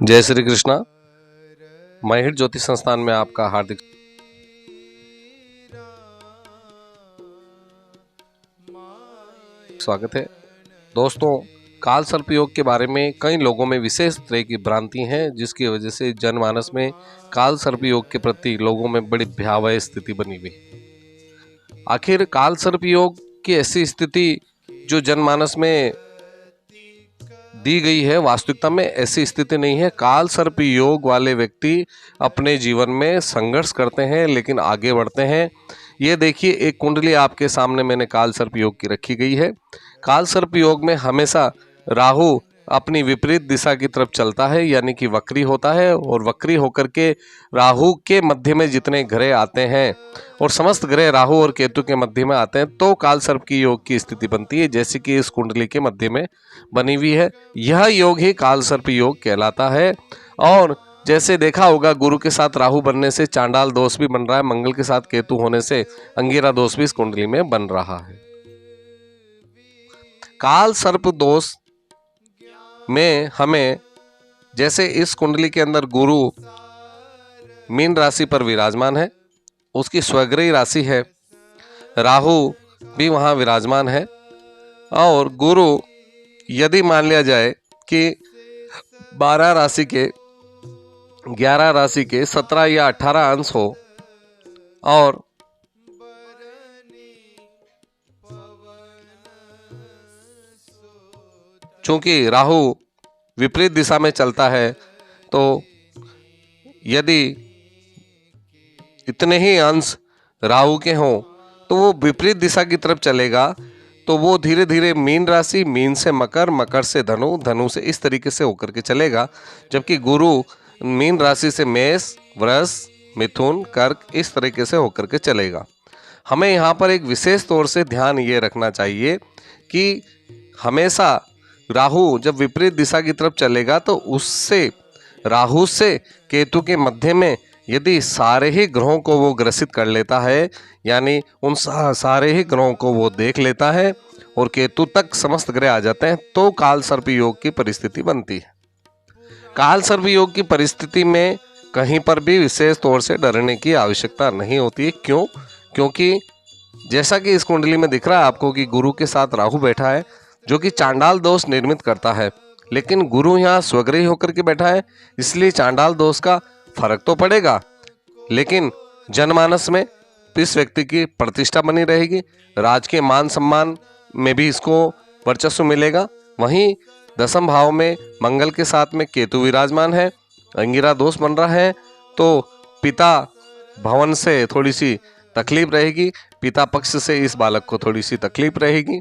जय श्री कृष्णा। माहिर ज्योतिष संस्थान में आपका हार्दिक स्वागत है। दोस्तों, काल सर्प योग के बारे में कई लोगों में विशेष तरह की भ्रांति है, जिसकी वजह से जनमानस में काल सर्प योग के प्रति लोगों में बड़ी भयावह स्थिति बनी हुई। आखिर काल सर्प योग की ऐसी स्थिति जो जनमानस में दी गई है, वास्तविकता में ऐसी स्थिति नहीं है। काल सर्प योग वाले व्यक्ति अपने जीवन में संघर्ष करते हैं लेकिन आगे बढ़ते हैं। ये देखिए, एक कुंडली आपके सामने मैंने काल सर्प योग की रखी गई है। काल सर्प योग में हमेशा राहु अपनी विपरीत दिशा की तरफ चलता है, यानी कि वक्री होता है, और वक्री होकर के राहु के मध्य में जितने ग्रह आते हैं और समस्त ग्रह राहु और केतु के मध्य में आते हैं तो काल सर्प की योग की स्थिति बनती है, जैसे कि इस कुंडली के मध्य में बनी हुई है। यह योग ही काल सर्प योग कहलाता है। और जैसे देखा होगा, गुरु के साथ राहु बनने से चांडाल दोष भी बन रहा है, मंगल के साथ केतु होने से अंगिरा दोष भी इस कुंडली में बन रहा है। काल सर्प दोष में हमें, जैसे इस कुंडली के अंदर गुरु मीन राशि पर विराजमान है, उसकी स्वग्रही राशि है, राहु भी वहां विराजमान है, और गुरु यदि मान लिया जाए कि 12 राशि के 11 राशि के 17 या 18 अंश हो, और चूंकि राहु विपरीत दिशा में चलता है तो यदि इतने ही अंश राहु के हों तो वो विपरीत दिशा की तरफ चलेगा, तो वो धीरे धीरे मीन राशि, मीन से मकर, मकर से धनु, धनु से इस तरीके से होकर के चलेगा। जबकि गुरु मीन राशि से मेष, वृष, मिथुन, कर्क इस तरीके से होकर के चलेगा। हमें यहाँ पर एक विशेष तौर से ध्यान ये रखना चाहिए कि हमेशा राहु जब विपरीत दिशा की तरफ चलेगा तो उससे, राहु से केतु के मध्य में यदि सारे ही ग्रहों को वो ग्रसित कर लेता है, यानी उन सारे ही ग्रहों को वो देख लेता है और केतु तक समस्त ग्रह आ जाते हैं, तो काल सर्प योग की परिस्थिति बनती है। काल सर्प योग की परिस्थिति में कहीं पर भी विशेष तौर से डरने की आवश्यकता नहीं होती है। क्यों? क्योंकि जैसा कि इस कुंडली में दिख रहा है आपको कि गुरु के साथ राहु बैठा है, जो कि चांडाल दोष निर्मित करता है, लेकिन गुरु यहाँ स्वग्रही होकर के बैठा है, इसलिए चांडाल दोष का फर्क तो पड़ेगा, लेकिन जनमानस में इस व्यक्ति की प्रतिष्ठा बनी रहेगी, राजकीय मान सम्मान में भी इसको वर्चस्व मिलेगा। वहीं दसम भाव में मंगल के साथ में केतु विराजमान है, अंगिरा दोष बन रहा है, तो पिता भवन से थोड़ी सी तकलीफ रहेगी, पिता पक्ष से इस बालक को थोड़ी सी तकलीफ रहेगी।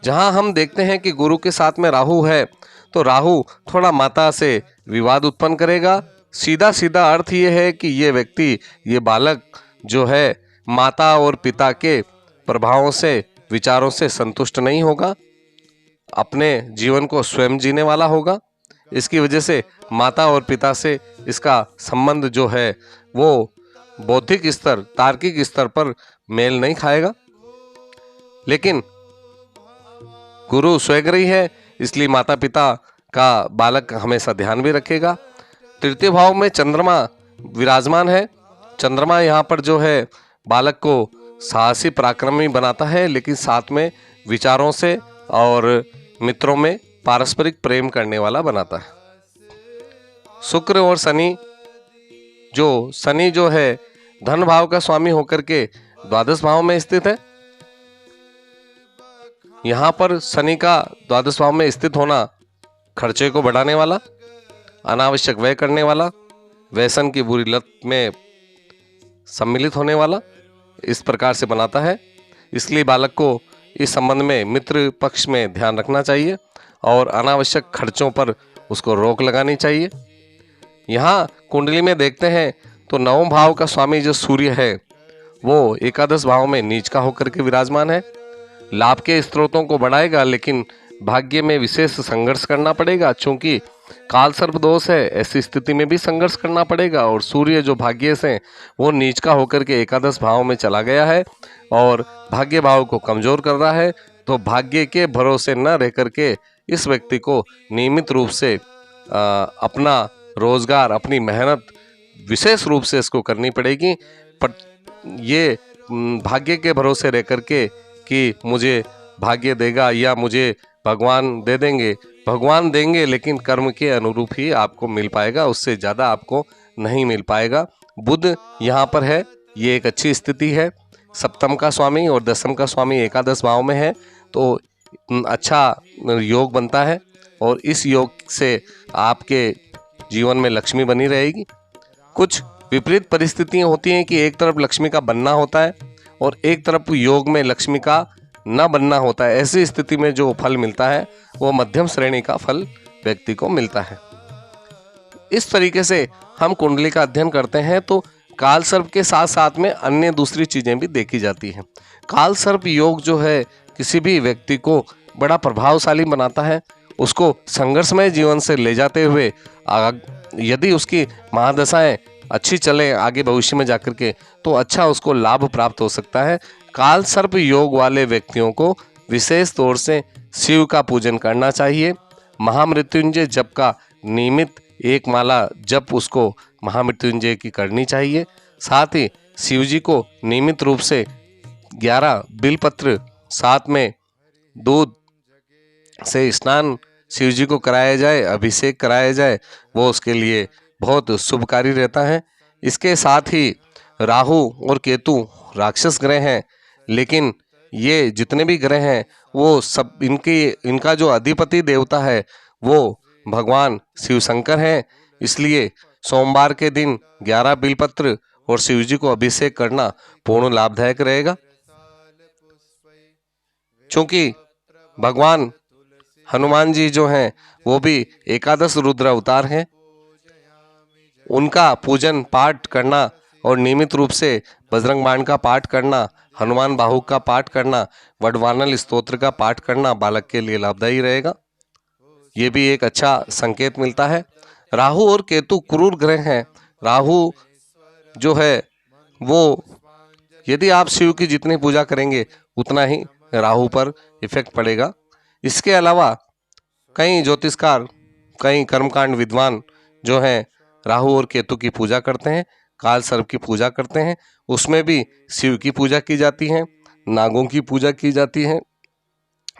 जहां हम देखते हैं कि गुरु के साथ में राहु है, तो राहु थोड़ा माता से विवाद उत्पन्न करेगा। सीधा सीधा अर्थ ये है कि ये व्यक्ति, ये बालक जो है, माता और पिता के प्रभावों से, विचारों से संतुष्ट नहीं होगा, अपने जीवन को स्वयं जीने वाला होगा। इसकी वजह से माता और पिता से इसका संबंध जो है वो बौद्धिक स्तर, तार्किक स्तर पर मेल नहीं खाएगा। लेकिन गुरु स्वग्रही है, इसलिए माता पिता का बालक हमेशा ध्यान भी रखेगा। तृतीय भाव में चंद्रमा विराजमान है। चंद्रमा यहाँ पर जो है बालक को साहसी पराक्रमी बनाता है, लेकिन साथ में विचारों से और मित्रों में पारस्परिक प्रेम करने वाला बनाता है। शुक्र और शनि जो है धन भाव का स्वामी होकर के द्वादश भाव में स्थित है। यहाँ पर शनि का द्वादश भाव में स्थित होना खर्चे को बढ़ाने वाला, अनावश्यक व्यय करने वाला, व्यसन की बुरी लत में सम्मिलित होने वाला, इस प्रकार से बनाता है। इसलिए बालक को इस संबंध में मित्र पक्ष में ध्यान रखना चाहिए और अनावश्यक खर्चों पर उसको रोक लगानी चाहिए। यहाँ कुंडली में देखते हैं तो नवम भाव का स्वामी जो सूर्य है वो एकादश भाव में नीच का होकर के विराजमान है। लाभ के स्रोतों को बढ़ाएगा, लेकिन भाग्य में विशेष संघर्ष करना पड़ेगा। चूंकि काल सर्प दोष है, ऐसी स्थिति में भी संघर्ष करना पड़ेगा। और सूर्य जो भाग्य से वो नीच का होकर के एकादश भाव में चला गया है और भाग्य भाव को कमजोर कर रहा है, तो भाग्य के भरोसे न रह करके इस व्यक्ति को नियमित रूप से अपना रोजगार, अपनी मेहनत विशेष रूप से इसको करनी पड़ेगी। पर ये भाग्य के भरोसे रह करके कि मुझे भाग्य देगा या मुझे भगवान दे देंगे, भगवान देंगे लेकिन कर्म के अनुरूप ही आपको मिल पाएगा, उससे ज़्यादा आपको नहीं मिल पाएगा। बुध यहाँ पर है, ये एक अच्छी स्थिति है। सप्तम का स्वामी और दसम का स्वामी एकादश भाव में है, तो अच्छा योग बनता है और इस योग से आपके जीवन में लक्ष्मी बनी रहेगी। कुछ विपरीत परिस्थितियां होती हैं कि एक तरफ लक्ष्मी का बनना होता है और एक तरफ योग में लक्ष्मी का न बनना होता है। ऐसी स्थिति में जो फल मिलता है वो मध्यम श्रेणी का फल व्यक्ति को मिलता है। इस तरीके से हम कुंडली का अध्ययन करते हैं तो काल सर्प के साथ साथ में अन्य दूसरी चीजें भी देखी जाती हैं। काल सर्प योग जो है किसी भी व्यक्ति को बड़ा प्रभावशाली बनाता है, उसको संघर्षमय जीवन से ले जाते हुए यदि उसकी महादशाएं अच्छी चले आगे भविष्य में जाकर के, तो अच्छा उसको लाभ प्राप्त हो सकता है। काल सर्प योग वाले व्यक्तियों को विशेष तौर से शिव का पूजन करना चाहिए। महामृत्युंजय जप का नियमित एक माला जप उसको महामृत्युंजय की करनी चाहिए। साथ ही शिव जी को नियमित रूप से 11 बिलपत्र साथ में दूध से स्नान शिव जी को कराया जाए, अभिषेक कराया जाए, वो उसके लिए बहुत शुभकारी रहता है। इसके साथ ही राहु और केतु राक्षस ग्रह हैं, लेकिन ये जितने भी ग्रह हैं वो सब इनका जो अधिपति देवता है वो भगवान शिव शंकर हैं। इसलिए सोमवार के दिन 11 बिलपत्र और शिव जी को अभिषेक करना पूर्ण लाभदायक रहेगा। क्योंकि भगवान हनुमान जी जो हैं वो भी एकादश रुद्र अवतार हैं, उनका पूजन पाठ करना और नियमित रूप से बजरंग बाण का पाठ करना, हनुमान बाहुक का पाठ करना, वडवानल स्तोत्र का पाठ करना बालक के लिए लाभदायी रहेगा। ये भी एक अच्छा संकेत मिलता है। राहु और केतु क्रूर ग्रह हैं। राहु जो है वो यदि आप शिव की जितनी पूजा करेंगे उतना ही राहु पर इफेक्ट पड़ेगा। इसके अलावा कई ज्योतिषकार, कई कर्मकांड विद्वान जो हैं राहु और केतु की पूजा करते हैं, काल सर्प की पूजा करते हैं। उसमें भी शिव की पूजा की जाती है, नागों की पूजा की जाती है।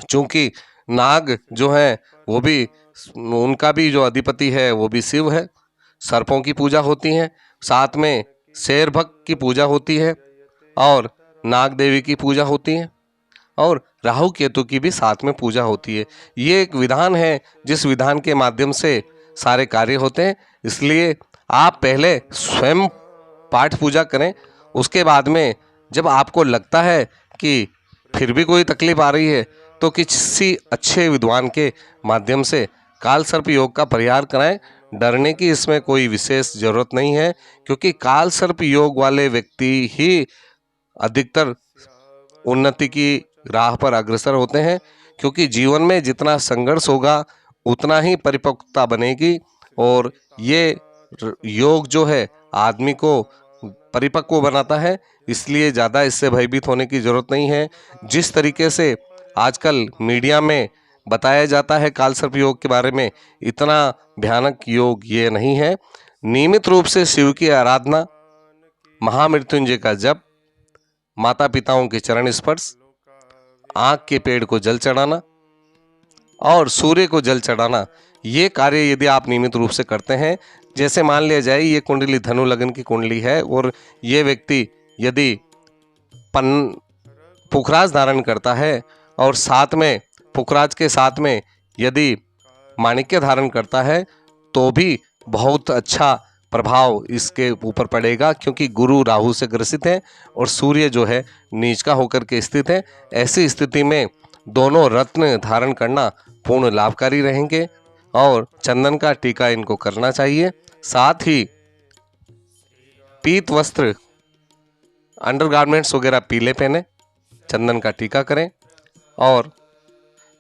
चूंकि नाग जो है वो भी, उनका भी जो अधिपति है वो भी शिव है। सर्पों की पूजा होती है, साथ में शेर भक्त की पूजा होती है और नाग देवी की पूजा होती है और राहु केतु की भी साथ में पूजा होती है। ये एक विधान है जिस विधान के माध्यम से सारे कार्य होते हैं। इसलिए आप पहले स्वयं पाठ पूजा करें, उसके बाद में जब आपको लगता है कि फिर भी कोई तकलीफ आ रही है तो किसी अच्छे विद्वान के माध्यम से काल सर्प योग का परिहार कराएं। डरने की इसमें कोई विशेष जरूरत नहीं है, क्योंकि काल सर्प योग वाले व्यक्ति ही अधिकतर उन्नति की राह पर अग्रसर होते हैं। क्योंकि जीवन में जितना संघर्ष होगा उतना ही परिपक्वता बनेगी और ये योग जो है आदमी को परिपक्व बनाता है। इसलिए ज़्यादा इससे भयभीत होने की जरूरत नहीं है। जिस तरीके से आजकल मीडिया में बताया जाता है काल सर्प योग के बारे में, इतना भयानक योग ये नहीं है। नियमित रूप से शिव की आराधना, महामृत्युंजय का जप, माता पिताओं के चरण स्पर्श, आँख के पेड़ को जल चढ़ाना और सूर्य को जल चढ़ाना, ये कार्य यदि आप नियमित रूप से करते हैं, जैसे मान लिया जाए ये कुंडली धनु लगन की कुंडली है और ये व्यक्ति यदि पुखराज धारण करता है और साथ में पुखराज के साथ में यदि माणिक्य धारण करता है तो भी बहुत अच्छा प्रभाव इसके ऊपर पड़ेगा, क्योंकि गुरु राहु से ग्रसित है और सूर्य जो है नीच का होकर के स्थित है। ऐसी स्थिति में दोनों रत्न धारण करना पूर्ण लाभकारी रहेंगे और चंदन का टीका इनको करना चाहिए। साथ ही पीत वस्त्र, अंडरगारमेंट्स वगैरह पीले पहने, चंदन का टीका करें और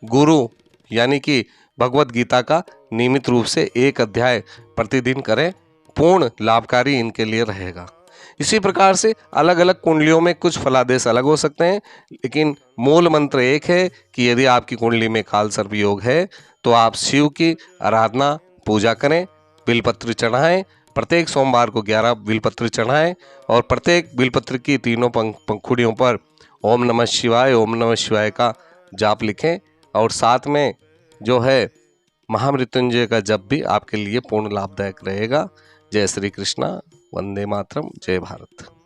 गुरु यानी कि भगवत गीता का नियमित रूप से एक अध्याय प्रतिदिन करें, पूर्ण लाभकारी इनके लिए रहेगा। इसी प्रकार से अलग अलग कुंडलियों में कुछ फलादेश अलग हो सकते हैं, लेकिन मूल मंत्र एक है कि यदि आपकी कुंडली में काल सर्प योग है तो आप शिव की आराधना पूजा करें, बिलपत्र चढ़ाएं। प्रत्येक सोमवार को 11 बिलपत्र चढ़ाएं और प्रत्येक बिलपत्र की तीनों पंखुड़ियों पर ओम नमः शिवाय का जाप लिखें और साथ में जो है महामृत्युंजय का जप भी आपके लिए पूर्ण लाभदायक रहेगा। जय श्री कृष्णा, वंदे मातरम, जय भारत।